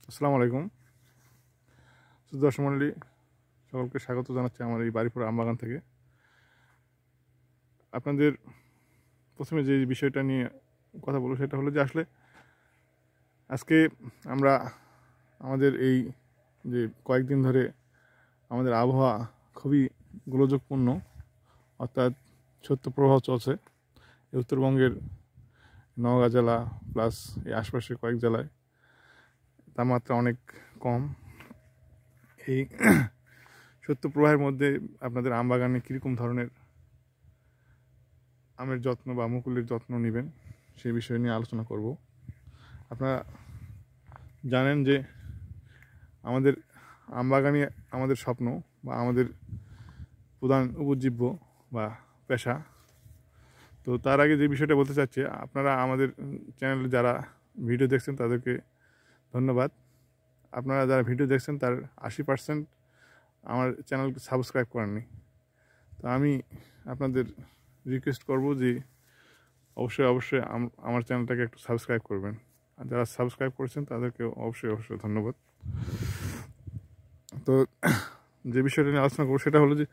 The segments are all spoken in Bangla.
আসসালামু আলাইকুম দর্শক মণ্ডলী, সকলকে স্বাগত জানাচ্ছি আমার এই বাড়িপুর আমবাগান থেকে। আপনাদের প্রথমে যে বিষয়টা নিয়ে কথা বলবো সেটা হলো যে আসলে আজকে আমরা আমাদের এই যে কয়েকদিন ধরে আমাদের আবহাওয়া খুবই গোলযোগপূর্ণ, অর্থাৎ শৈত্যপ্রবাহ চলছে উত্তরবঙ্গের নওগাঁ জেলা প্লাস এই আশপাশের কয়েক জেলায় তাপমাত্রা অনেক কম। এই শৈত্যপ্রবাহের মধ্যে আপনাদের আমবাগানে কীরকম ধরনের আমের যত্ন বা মুকুলের যত্ন নেবেন সেই বিষয় নিয়ে আলোচনা করব। আপনারা জানেন যে আমাদের আমবাগানই আমাদের স্বপ্ন বা আমাদের প্রধান উপজীব্য বা পেশা। তো তার আগে যে বিষয়টা বলতে চাচ্ছি, আপনারা আমাদের চ্যানেলে যারা ভিডিও দেখছেন তাদেরকে ধন্যবাদ। আপনারা যারা ভিডিও দেখছেন তার 80% আমার চ্যানেলকে সাবস্ক্রাইব করেননি। তো আমি আপনাদের রিকোয়েস্ট করব যে অবশ্যই আমার চ্যানেলটাকে একটু সাবস্ক্রাইব করবেন, আর যারা সাবস্ক্রাইব করেছেন তাদেরকে অবশ্যই ধন্যবাদ। তো যে বিষয়টা নিয়ে আলোচনা করবো সেটা হলো যে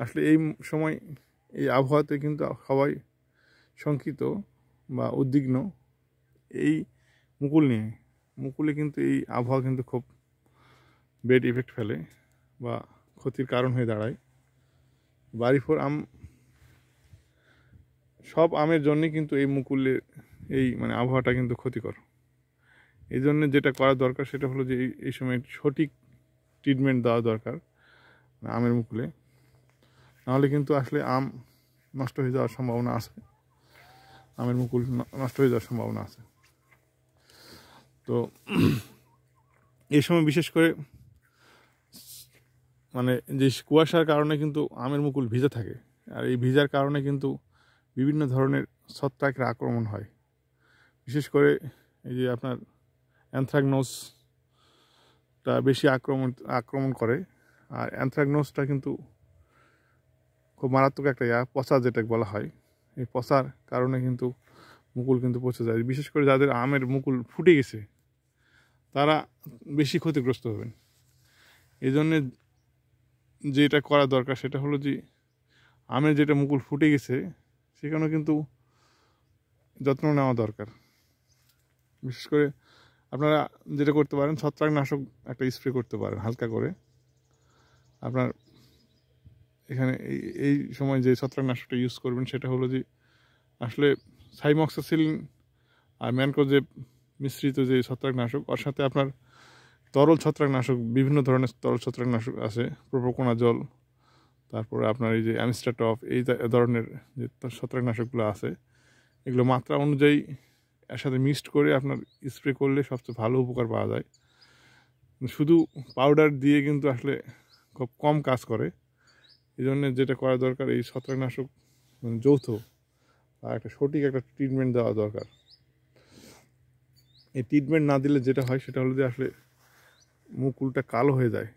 আসলে এই সময় এই আবহাওয়াতে কিন্তু সবাই শঙ্কিত বা উদ্বিগ্ন এই মুকুল নিয়ে। মুকুলে কিন্তু এই আবহাওয়া কিন্তু খুব ব্যাড ইফেক্ট ফেলে বা ক্ষতির কারণ হয়ে দাঁড়ায়। বাড়িপুর আম সব আমের জন্যই কিন্তু এই মুকুলের এই আবহাওয়াটা কিন্তু ক্ষতিকর। এই জন্য যেটা করা দরকার সেটা হলো যে এই সময় সঠিক ট্রিটমেন্ট দেওয়া দরকার আমের মুকুলে, নাহলে কিন্তু আসলে আম নষ্ট হয়ে যাওয়ার সম্ভাবনা আছে, আমের মুকুল নষ্ট হয়ে যাওয়ার সম্ভাবনা আছে। তো এই সময় বিশেষ করে যে কুয়াশার কারণে কিন্তু আমের মুকুল ভিজে থাকে, আর এই ভিজার কারণে কিন্তু বিভিন্ন ধরনের ছত্রাকের আক্রমণ হয়। বিশেষ করে এই যে আপনার অ্যানথ্রাকনোসটা বেশি আক্রমণ করে, আর অ্যানথ্রাকনোসটা কিন্তু খুব মারাত্মক একটা পচা যেটা বলা হয়। এই পচার কারণে কিন্তু মুকুল কিন্তু পচে যায়। বিশেষ করে যাদের আমের মুকুল ফুটে গেছে তারা বেশি ক্ষতিগ্রস্ত হবেন। এই জন্যে যেটা করা দরকার সেটা হলো যে আমের যেটা মুকুল ফুটে গেছে সেখানেও কিন্তু যত্ন নেওয়া দরকার। বিশেষ করে আপনারা যেটা করতে পারেন, ছত্রাকনাশক একটা স্প্রে করতে পারেন হালকা করে। আপনার এখানে এই সময় যে ছত্রাকনাশকটা ইউজ করবেন সেটা হলো যে আসলে সাইমক্সাসিলিন আর ম্যানকোজেব মিশ্রিত যে ছত্রাকনাশক, ওর সাথে আপনার তরল ছত্রাকনাশক, বিভিন্ন ধরনের তরল ছত্রাকনাশক আছে, প্রোপোকোনাজল, তারপরে আপনার এই যে অ্যামিস্টাটফ, এই ধরনের যে ছত্রাকনাশকগুলো আছে এগুলো মাত্রা অনুযায়ী এর সাথে মিক্সড করে আপনার স্প্রে করলে সবচেয়ে ভালো উপকার পাওয়া যায়। শুধু পাউডার দিয়ে কিন্তু আসলে খুব কম কাজ করে। এই জন্য যেটা করা দরকার, এই ছত্রাকনাশক যৌথ বা একটা সঠিক একটা ট্রিটমেন্ট দেওয়া দরকার। এই ট্রিটমেন্ট না দিলে যেটা হয় সেটা হলো যে আসলে মুকুলটা কালো হয়ে যায়,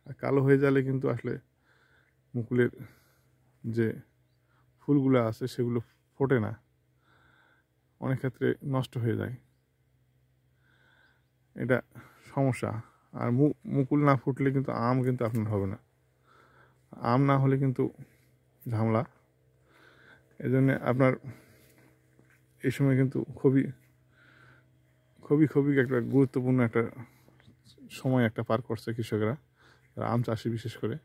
আর কালো হয়ে গেলে কিন্তু আসলে মুকুলের যে ফুলগুলো আছে সেগুলো ফোটে না, অনেক ক্ষেত্রে নষ্ট হয়ে যায়। এটা সমস্যা। আর মুকুল না ফুটলে কিন্তু আম কিন্তু আপনার হবে না, আম না হলে কিন্তু ঝামেলা। এই জন্যে আপনার এই সময় কিন্তু খুবই খুবই খুবই একটা গুরুত্বপূর্ণ একটা সময় একটা পার করছে কৃষকরা, আম চাষি বিশেষ করে।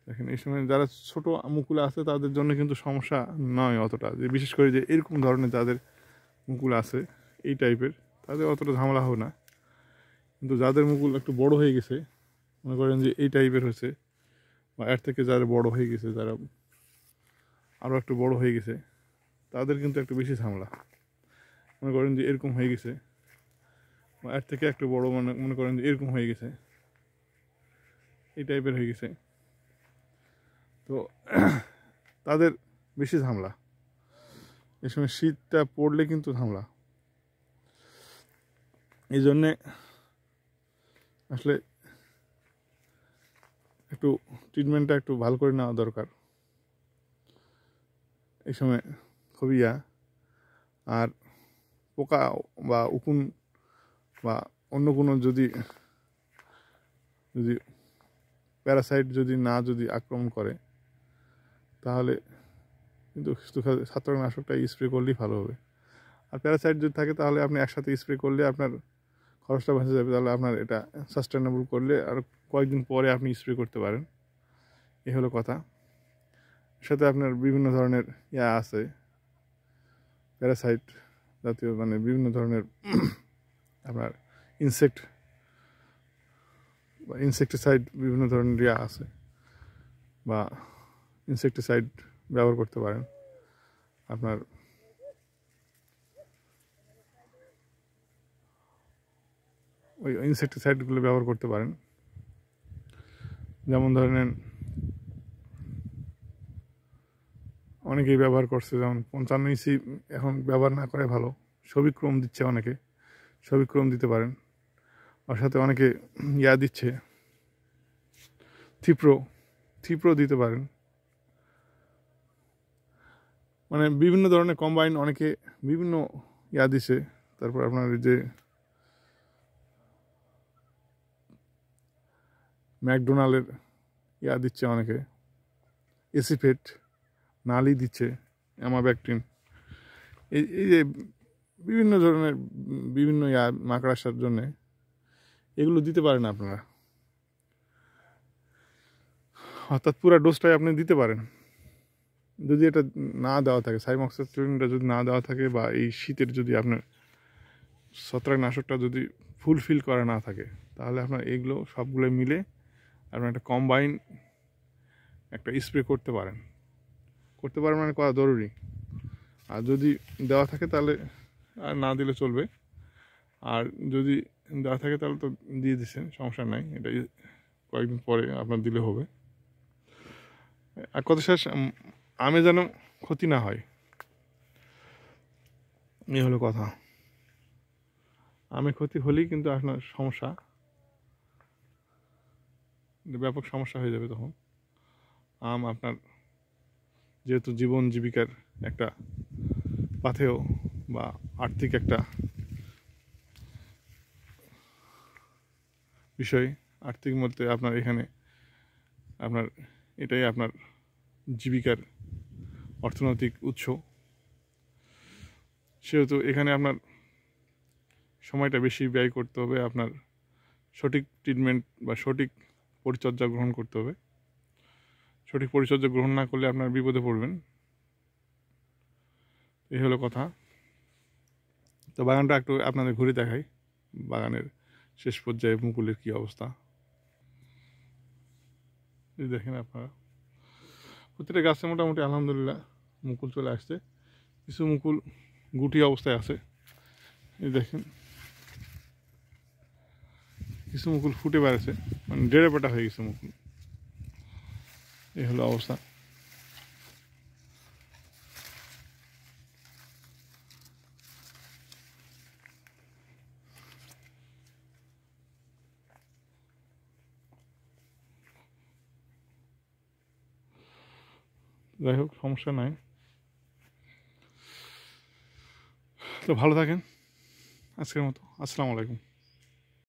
দেখেন এই সময় যারা ছোট মুকুল আছে তাদের জন্য কিন্তু সমস্যা নয় অতটা, যে বিশেষ করে যে এরকম ধরনের যাদের মুকুল আছে এই টাইপের, তাদের অতটা ঝামেলা হবে না। কিন্তু যাদের মুকুল একটু বড় হয়ে গেছে, মনে করেন যে এই টাইপের হয়েছে বা এর থেকে যারা বড় হয়ে গেছে, যারা আরও একটু বড় হয়ে গেছে, তাদের কিন্তু একটু বেশি ঝামেলা। মনে করেন যে এরকম হয়ে গেছে বা এর থেকে একটু বড়, মনে করেন যে এরকম হয়ে গেছে, এই টাইপের হয়ে গেছে, তো তাদের বেশি ঝামেলা। এই সময় শীতটা পড়লে কিন্তু ঝামেলা। এই জন্যে আসলে একটু ট্রিটমেন্টটা একটু ভালো করে নেওয়া দরকার এই সময় খুবই। আর পোকা বা উকুন বা অন্য কোনো যদি যদি প্যারাসাইট যদি আক্রমণ করে তাহলে কিন্তু ছত্রাকনাশকটা স্প্রে করলেই ভালো হবে। আর প্যারাসাইট যদি থাকে তাহলে আপনি একসাথে স্প্রে করলে আপনার খরচটা বেঁচে যাবে। তাহলে আপনার এটা সাস্টেনেবল করলে আর কয়েকদিন পরে আপনি স্প্রে করতে পারেন। এই হলো কথা। সাথে আপনার বিভিন্ন ধরনের আছে, প্যারাসাইট জাতীয় মানে বিভিন্ন ধরনের আপনার ইনসেক্টিসাইড বিভিন্ন ধরনের আছে, বা ইনসেক্টিসাইড ব্যবহার করতে পারেন। আপনার ওই ইনসেক্টিসাইডগুলো ব্যবহার করতে পারেন। যেমন ধরেন অনেকেই ব্যবহার করছে, যেমন 55 ইসি এখন ব্যবহার না করে ভালো। সবিক্রম দিচ্ছে অনেকে, সবিক্রম দিতে পারেন। ওর সাথে অনেকে দিচ্ছে, থিপ্রো দিতে পারেন। মানে বিভিন্ন ধরনের কম্বাইন অনেকে বিভিন্ন দিছে। তারপর আপনার যে ম্যাকডোনাল্ডের দিচ্ছে অনেকে, এসিফেট, নালি দিচ্ছে, অ্যামাব্যাকটিন। এই যে বিভিন্ন ধরনের বিভিন্ন মাকড়াসার জন্যে এগুলো দিতে পারেন আপনারা। অর্থাৎ পুরো ডোজটাই আপনি দিতে পারেন। যদি এটা না দেওয়া থাকে, সাইমক্সাসিলিনটা যদি না দেওয়া থাকে, বা এই শীতের যদি আপনার ছত্রাকনাশকটা যদি ফুলফিল করা না থাকে, তাহলে আপনার এগুলো সবগুলো মিলে আপনার একটা কম্বাইন একটা স্প্রে করতে পারেন মানে করা জরুরি। আর যদি দেওয়া থাকে তাহলে আর না দিলে চলবে, আর যদি দেওয়া থাকে তাহলে তো দিয়ে দিচ্ছেন, সমস্যা নাই। এটা কয়েকদিন পরে আপনার দিলে হবে। আর কথা শেষ, আমে যেন ক্ষতি না হয়, এই হলো কথা। আমে ক্ষতি হলেই কিন্তু আপনার সমস্যা, ব্যাপক সমস্যা হয়ে যাবে তখন। আম আপনার যেহেতু জীবন জীবিকার একটা পাথেয় বা আর্থিক একটা বিষয়, আর্থিক মধ্যে আপনার এখানে আপনার এটাই আপনার জীবিকার অর্থনৈতিক উৎস। সেহেতু এখানে আপনার সময়টা বেশি ব্যয় করতে হবে, আপনার সঠিক ট্রিটমেন্ট বা সঠিক পরিচর্যা গ্রহণ করতে হবে। সঠিক পরিচর্যা গ্রহণ না করলে আপনার বিপদে পড়বেন। এই হলো কথা। তো বাগানটা একটু আপনাদের ঘুরে দেখাই, বাগানের শেষ পর্যায়ে মুকুলের কী অবস্থা। এই দেখেন আপনারা, প্রতিটা গাছে মোটামুটি আলহামদুলিল্লাহ মুকুল চলে আসছে। কিছু মুকুল গুটি অবস্থায় আছে, এই দেখেন। কিছু মুকুল ফুটে বেড়েছে, মানে ডেড়ে পেটা হয়ে গেছে মুকুল। এই হলো অবস্থা। যাই হোক, সমস্যা নাই। তো ভালো থাকেন আজকের মতো। আসসালামু আলাইকুম।